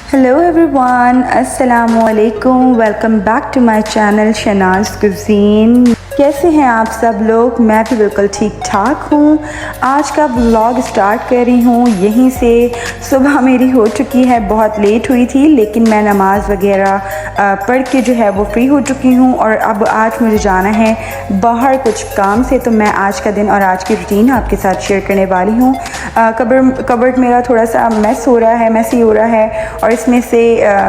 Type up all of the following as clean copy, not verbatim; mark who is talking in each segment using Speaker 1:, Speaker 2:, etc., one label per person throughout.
Speaker 1: Hello everyone, अस्सलामु अलैकुम। Welcome back to my channel Shanaz cuisine. कैसे हैं आप सब लोग? मैं भी बिल्कुल ठीक ठाक हूँ। आज का व्लॉग स्टार्ट कर रही हूँ यहीं से। सुबह मेरी हो चुकी है, बहुत लेट हुई थी, लेकिन मैं नमाज़ वगैरह पढ़ के जो है वो फ्री हो चुकी हूँ। और अब आज मुझे जाना है बाहर कुछ काम से, तो मैं आज का दिन और आज की रूटीन आपके साथ शेयर करने वाली हूँ। कबर्ड मेरा थोड़ा सा मैसी हो रहा है और इसमें से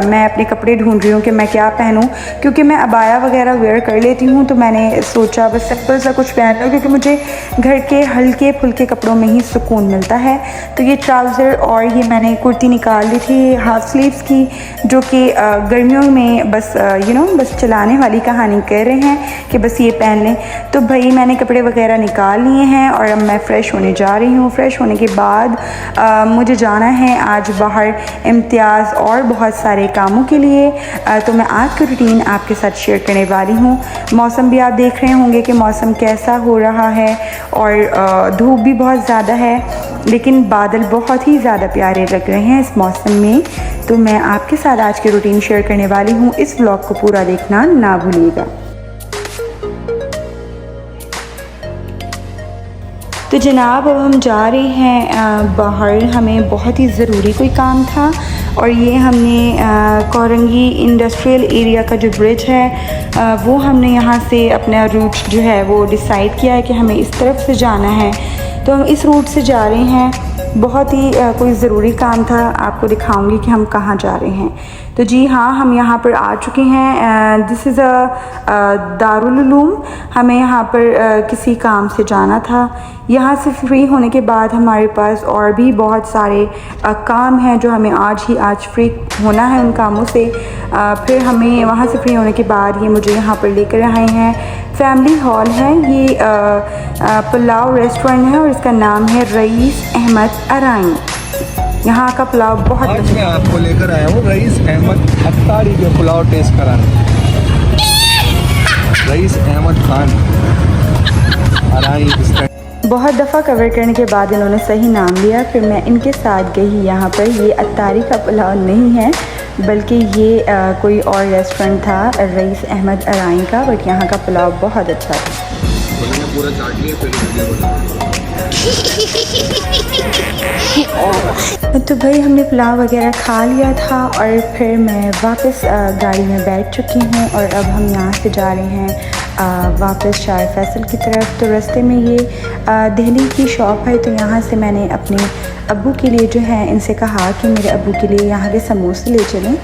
Speaker 1: मैं अपने कपड़े ढूंढ रही हूँ कि मैं क्या पहनूँ, क्योंकि मैं अबाया वगैरह वेयर कर लेती हूँ। तो मैंने सोचा बस सिंपल सा कुछ पहन लो, क्योंकि मुझे घर के हल्के फुल्के कपड़ों में ही सुकून मिलता है। तो ये ट्राउज़र और ये मैंने कुर्ती निकाल ली थी हाफ स्लीव्स की, जो कि गर्मियों में बस बस चलाने वाली कहानी कर रहे हैं कि बस ये पहन लें। तो भाई मैंने कपड़े वगैरह निकाल लिए हैं और अब मैं फ़्रेश होने जा रही हूँ। फ़्रेश होने के बाद मुझे जाना है आज बाहर इम्तियाज़ और बहुत सारे कामों के लिए। तो मैं आज की रूटीन आपके साथ शेयर करने वाली हूँ। मौसम भी आप देख रहे होंगे कि मौसम कैसा हो रहा है, और धूप भी बहुत ज़्यादा है, लेकिन बादल बहुत ही ज़्यादा प्यारे लग रहे हैं इस मौसम में। तो मैं आपके साथ आज की रूटीन शेयर करने वाली हूँ। इस व्लॉग को पूरा देखना ना भूलिएगा। तो जनाब अब हम जा रहे हैं बाहर, हमें बहुत ही ज़रूरी कोई काम था। और ये हमने कोरंगी इंडस्ट्रियल एरिया का जो ब्रिज है वो हमने यहाँ से अपना रूट जो है वो डिसाइड किया है कि हमें इस तरफ से जाना है। तो हम इस रूट से जा रहे हैं। बहुत ही कोई ज़रूरी काम था, आपको दिखाऊंगी कि हम कहाँ जा रहे हैं। तो जी हाँ, हम यहाँ पर आ चुके हैं। This is Darul Uloom. हमें यहाँ पर किसी काम से जाना था। यहाँ से फ्री होने के बाद हमारे पास और भी बहुत सारे काम हैं जो हमें आज फ्री होना है उन कामों से। फिर हमें वहाँ से फ्री होने के बाद ये मुझे यहाँ पर लेकर आए हैं। फैमिली हॉल है ये, पुलाव रेस्टोरेंट है और इसका नाम है रईस अहमद अराइन। यहाँ का पुलाव बहुत
Speaker 2: आज मैं आपको लेकर आया हूँ रईस अहमद अत्तारी के पुलाव टेस्ट कराने। रईस अहमद खान अराइन।
Speaker 1: बहुत दफ़ा कवर करने के बाद इन्होंने सही नाम लिया, फिर मैं इनके साथ गई यहाँ पर। ये अत्तारी का पुलाव नहीं है, बल्कि ये कोई और रेस्टोरेंट था रईस अहमद अराइन का, बट यहाँ का पुलाव बहुत अच्छा था।
Speaker 2: पूरा चाट लिया
Speaker 1: तो भाई हमने पुलाव वगैरह खा लिया था और फिर मैं वापस गाड़ी में बैठ चुकी हूँ। और अब हम यहाँ से जा रहे हैं वापस शायर फैसल की तरफ। तो रास्ते में ये दिल्ली की शॉप है, तो यहाँ से मैंने अपने अब्बू के लिए जो है इनसे कहा कि मेरे अब्बू के लिए यहाँ के समोसे ले चलें।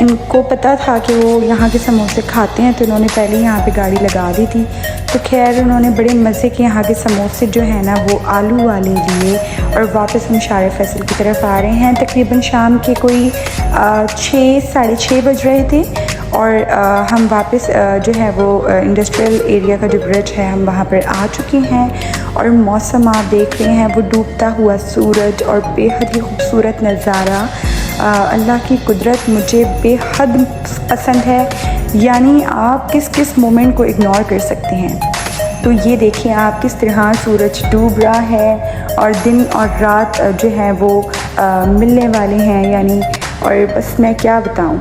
Speaker 1: इनको पता था कि वो यहाँ के समोसे खाते हैं, तो इन्होंने पहले यहाँ पे गाड़ी लगा दी थी। तो खैर उन्होंने बड़े मज़े के यहाँ के समोसे जो है ना वो आलू वाले लिए। और वापस हम शायर फैसल की तरफ आ रहे हैं। तकरीबन शाम के कोई 6-6:30 बज रहे थे। और हम वापस जो है वो इंडस्ट्रियल एरिया का जो ब्रिज है हम वहाँ पर आ चुके हैं। और मौसम आप देख रहे हैं वो डूबता हुआ सूरज और बेहद ही खूबसूरत नज़ारा। अल्लाह की कुदरत मुझे बेहद पसंद है। यानी आप किस किस मोमेंट को इग्नोर कर सकते हैं। तो ये देखिए आप किस तरह सूरज डूब रहा है और दिन और रात जो है वो मिलने वाले हैं, यानी। और बस मैं क्या बताऊँ।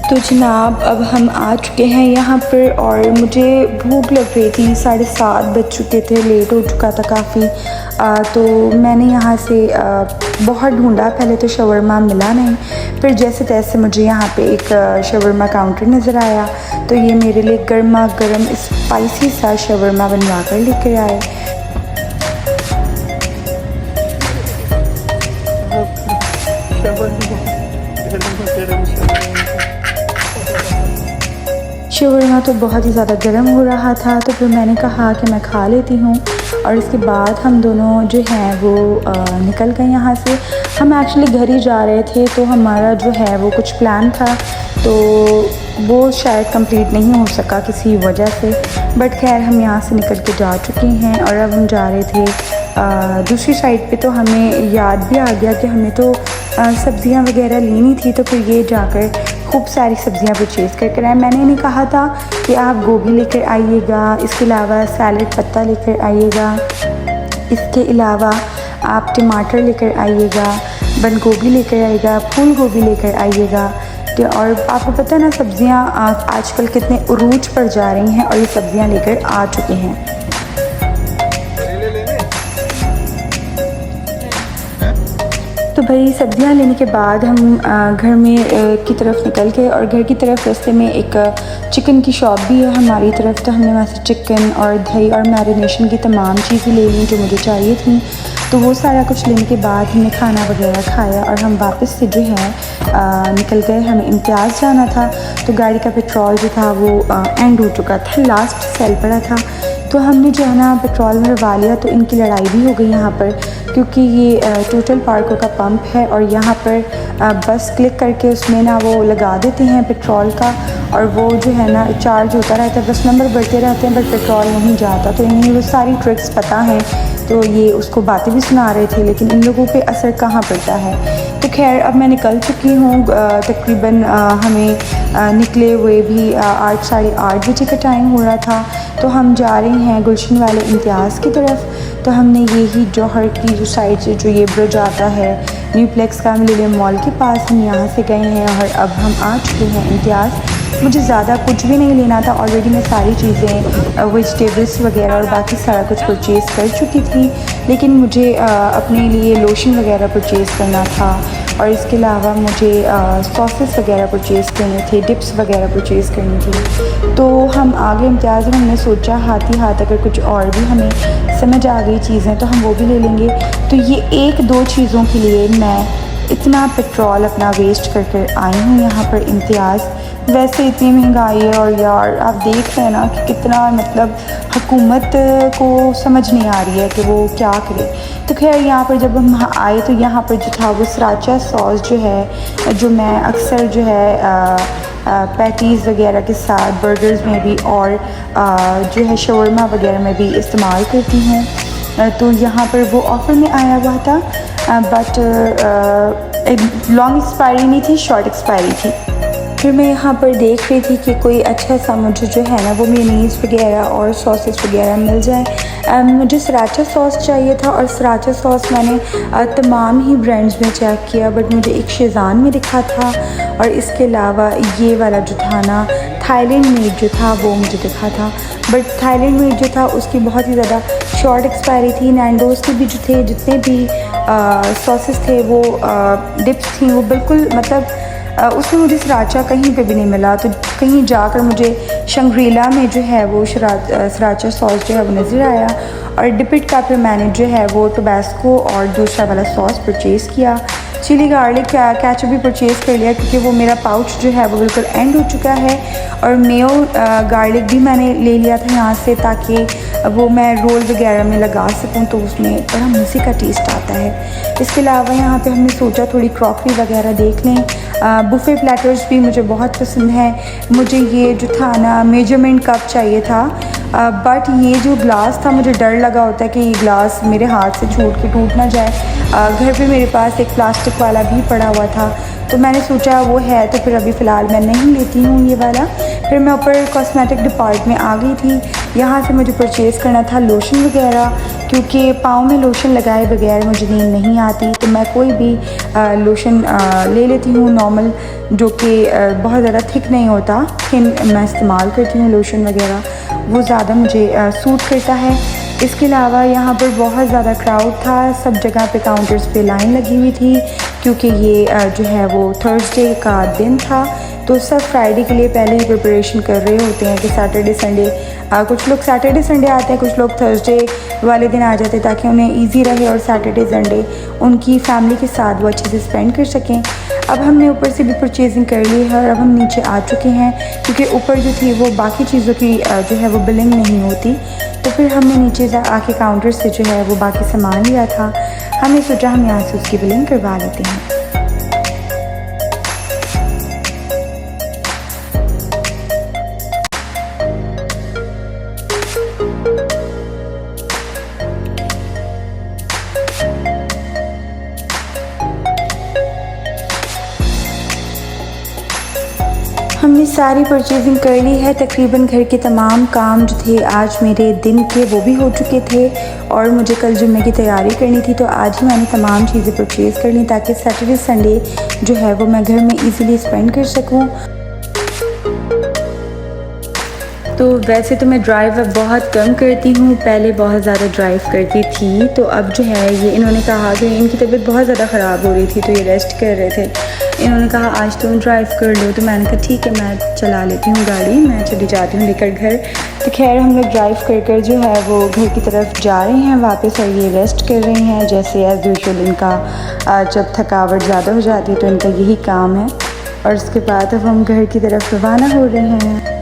Speaker 1: तो जनाब अब हम आ चुके हैं यहाँ पर और मुझे भूख लग रही थी। 7:30 बज चुके थे, लेट हो चुका था काफ़ी। तो मैंने यहाँ से बहुत ढूंढा, पहले तो शवरमा मिला नहीं, फिर जैसे तैसे मुझे यहाँ पे एक शवरमा काउंटर नज़र आया। तो ये मेरे लिए गर्मा गर्म स्पाइसी सा शवरमा बनवा कर लेकर आए। शवरमा तो बहुत ही ज़्यादा गर्म हो रहा था, तो फिर मैंने कहा कि मैं खा लेती हूँ। और इसके बाद हम दोनों जो हैं वो निकल गए यहाँ से। हम एक्चुअली घर ही जा रहे थे, तो हमारा जो है वो कुछ प्लान था, तो वो शायद कंप्लीट नहीं हो सका किसी वजह से। बट खैर हम यहाँ से निकल के जा चुके हैं और अब हम जा रहे थे दूसरी साइड पे तो हमें याद भी आ गया कि हमें तो सब्ज़ियाँ वगैरह लेनी थी, तो फिर ये जाकर खूब सारी सब्ज़ियाँ परचेज़ कर आए। मैंने इन्हें कहा था कि आप गोभी लेकर आइएगा, इसके अलावा सैलड पत्ता लेकर आइएगा, इसके अलावा आप टमाटर लेकर आइएगा, बंद गोभी लेकर आइएगा, फूल गोभी लेकर आइएगा। और आपको पता है ना, सब्ज़ियाँ आजकल कितने उरूज पर जा रही हैं और ये सब्ज़ियाँ लेकर आ चुके हैं। तो भाई सब्ज़ियाँ लेने के बाद हम घर में की तरफ निकल गए और घर की तरफ रास्ते में एक चिकन की शॉप भी है हमारी तरफ। तो हमने वहाँ से चिकन और दही और मैरिनेशन की तमाम चीज़ें ले ली जो मुझे चाहिए थी। तो वो सारा कुछ लेने के बाद हमने खाना वगैरह खाया और हम वापस से जो है निकल गए। हमें इम्तियाज़ जाना था, तो गाड़ी का पेट्रोल जो था वो एंड हो चुका था, लास्ट सेल पड़ा था। तो हमने जो है ना पेट्रोल भरवा लिया। तो इनकी लड़ाई भी हो गई यहाँ पर, क्योंकि ये टोटल पार्को का पंप है और यहाँ पर बस क्लिक करके उसमें ना वो लगा देते हैं पेट्रोल का, और वो जो है ना चार्ज होता रहता है, बस नंबर बढ़ते रहते हैं बट पेट्रोल नहीं जाता। तो इन्हें वो सारी ट्रिक्स पता हैं, तो ये उसको बातें भी सुना रहे थे, लेकिन इन लोगों पे असर कहाँ पड़ता है। तो खैर अब मैं निकल चुकी हूँ। तकरीबन हमें निकले हुए भी 8 साढ़े 8 बजे का टाइम हो रहा था। तो हम जा रहे हैं गुलशन वाले इम्तियाज़ की तरफ। तो हमने यही जौहर की जो साइड से जो ये ब्रिज आता है न्यूप्लेक्स का मिलेनियम मॉल के पास, हम यहाँ से गए हैं और अब हम आ चुके हैं इम्तियाज़। मुझे ज़्यादा कुछ भी नहीं लेना था, ऑलरेडी मैं सारी चीज़ें वेजिटेबल्स वगैरह और बाकी सारा कुछ परचेज़ कर चुकी थी। लेकिन मुझे अपने लिए लोशन वगैरह परचेज़ करना था और इसके अलावा मुझे सॉसेस वगैरह परचेज़ करने थे, डिप्स वगैरह परचेज़ करनी थी। तो हम आगे इम्तियाज़ में हमने सोचा हाथ ही हाथ अगर कुछ और भी हमें समझ आ गई चीज़ें तो हम वो भी ले लेंगे। तो ये 1-2 चीज़ों के लिए मैं इतना पेट्रोल अपना वेस्ट कर कर आई हूँ यहाँ पर इम्तियाज़। वैसे इतनी महंगाई है और यार आप देख रहे हैं ना कि कितना मतलब हुकूमत को समझ नहीं आ रही है कि वो क्या करे। तो खैर यहाँ पर जब हम आए तो यहाँ पर जो था वो सराचा सॉस जो है, जो मैं अक्सर जो है पैटीज़ वगैरह के साथ बर्गर्स में भी और जो है शवरमा वगैरह में भी इस्तेमाल करती हूँ। तो यहाँ पर वो ऑफ़र में आया हुआ था, बट लॉन्ग एक्सपायरी नहीं थी, शॉर्ट एक्सपायरी थी। फिर मैं यहाँ पर देख रही थी कि कोई अच्छा सा मुझे जो है ना वो मेयोनीज़ वगैरह और सॉसेस वगैरह मिल जाए। मुझे सराचा सॉस चाहिए था और सराचा सॉस मैंने तमाम ही ब्रांड्स में चेक किया, बट मुझे एक शेज़ान में दिखा था और इसके अलावा ये वाला जो था ना थाईलैंड मेड जो था वो मुझे दिखा था। बट थाईलैंड मेड जो था उसकी बहुत ही ज़्यादा शॉर्ट एक्सपायरी थी। नैंडोज़ के भी जो थे जितने भी सॉसेस थे वो डिप्स थी वो बिल्कुल मतलब उसमें मुझे सराचा कहीं पे भी नहीं मिला। तो कहीं जाकर मुझे शंग्रीला में जो है वो सराचा सॉस जो है वो नज़र आया और डिपिट का फिर मैंने जो है वो टोबैस्को और दूसरा वाला सॉस परचेज़ किया। चिली गार्लिक केचप भी परचेज़ कर लिया क्योंकि वो मेरा पाउच जो है वो बिल्कुल एंड हो चुका है। और मेयो गार्लिक भी मैंने ले लिया था यहाँ से ताकि वो मैं रोल वगैरह में लगा सकूँ, तो उसमें बड़ा मज़े का टेस्ट आता है। इसके अलावा यहाँ पे हमने सोचा थोड़ी क्रॉकरी वगैरह देख लें। बुफ़े प्लेटर्स भी मुझे बहुत पसंद है। मुझे ये जो था ना मेजरमेंट कप चाहिए था, बट ये जो ग्लास था मुझे डर लगा होता है कि ये ग्लास मेरे हाथ से छूट के टूट ना जाए। घर पे मेरे पास एक प्लास्टिक वाला भी पड़ा हुआ था, तो मैंने सोचा वो है तो फिर अभी फ़िलहाल मैं नहीं लेती हूँ ये वाला। फिर मैं ऊपर कॉस्मेटिक डिपार्ट में आ गई थी। यहाँ से मुझे परचेज़ करना था लोशन वगैरह, क्योंकि पाँव में लोशन लगाए बगैर मुझे नींद नहीं आती। तो मैं कोई भी लोशन ले लेती हूँ नॉर्मल, जो कि बहुत ज़्यादा थिक नहीं होता, थिन मैं इस्तेमाल करती हूँ लोशन वगैरह, वो ज़्यादा मुझे सूट करता है। इसके अलावा यहाँ पर बहुत ज़्यादा क्राउड था, सब जगह पे काउंटर्स पे लाइन लगी हुई थी क्योंकि ये जो है वो थर्सडे का दिन था। तो सब फ्राइडे के लिए पहले ही प्रिपरेशन कर रहे होते हैं कि सैटरडे संडे, कुछ लोग सैटरडे संडे आते हैं, कुछ लोग थर्सडे वाले दिन आ जाते हैं ताकि उन्हें इजी रहे और सैटरडे संडे उनकी फैमिली के साथ वो अच्छे से स्पेंड कर सकें। अब हमने ऊपर से भी परचेजिंग कर ली है और अब हम नीचे आ चुके हैं क्योंकि ऊपर जो थी वो बाकी चीज़ों की जो है वो बिलिंग नहीं होती। तो फिर हमने नीचे आके काउंटर से जो है वो बाकी सामान लिया था। हमने सोचा हम यहाँ से उसकी बिलिंग करवा लेते हैं। हमने सारी परचेजिंग कर ली है। तकरीबन घर के तमाम काम जो थे आज मेरे दिन के वो भी हो चुके थे और मुझे कल जुम्मे की तैयारी करनी थी, तो आज ही मैंने तमाम चीज़ें परचेज़ कर ली ताकि सैटरडे संडे जो है वो मैं घर में इजीली स्पेंड कर सकूं। तो वैसे तो मैं ड्राइव अब बहुत कम करती हूँ, पहले बहुत ज़्यादा ड्राइव करती थी। तो अब जो है ये इन्होंने कहा कि इनकी तबीयत बहुत ज़्यादा ख़राब हो रही थी तो ये रेस्ट कर रहे थे। इन्होंने कहा आज तुम ड्राइव कर लो, तो मैंने कहा ठीक है मैं चला लेती हूँ गाड़ी, मैं चली जाती हूँ लेकर घर। तो खैर हम लोग ड्राइव कर कर जो है वो घर की तरफ जा रहे हैं वापस, और ये रेस्ट कर रहे हैं। जैसे एज़ यूजुअल इनका जब थकावट ज़्यादा हो जाती है तो इनका यही काम है। और उसके बाद अब हम घर की तरफ रवाना हो रहे हैं।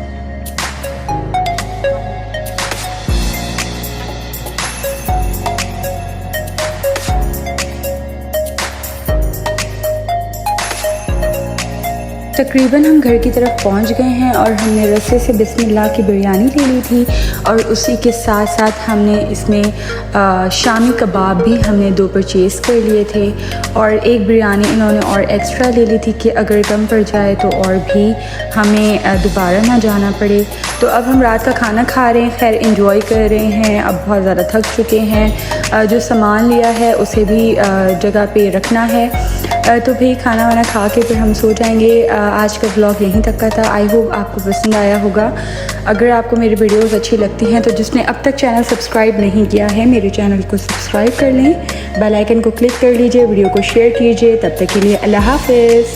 Speaker 1: तकरीबन हम घर की तरफ पहुंच गए हैं और हमने रस्से से बिस्मिल्लाह की बिरयानी ले ली थी और उसी के साथ साथ हमने इसमें शामी कबाब भी हमने 2 परचेज़ कर लिए थे। और एक बिरयानी इन्होंने और एक्स्ट्रा ले ली थी कि अगर कम पड़ जाए तो और भी हमें दोबारा ना जाना पड़े। तो अब हम रात का खाना खा रहे हैं, खैर इंजॉय कर रहे हैं। अब बहुत ज़्यादा थक चुके हैं, जो सामान लिया है उसे भी जगह पे रखना है। तो भाई खाना वाना खा के फिर हम सो जाएंगे। आज का व्लॉग यहीं तक का था। आई होप आपको पसंद आया होगा। अगर आपको मेरी वीडियोस अच्छी लगती हैं तो जिसने अब तक चैनल सब्सक्राइब नहीं किया है मेरे चैनल को सब्सक्राइब कर लें, बेल आइकन को क्लिक कर लीजिए, वीडियो को शेयर कीजिए। तब तक के लिए अल्लाह हाफ़िज़।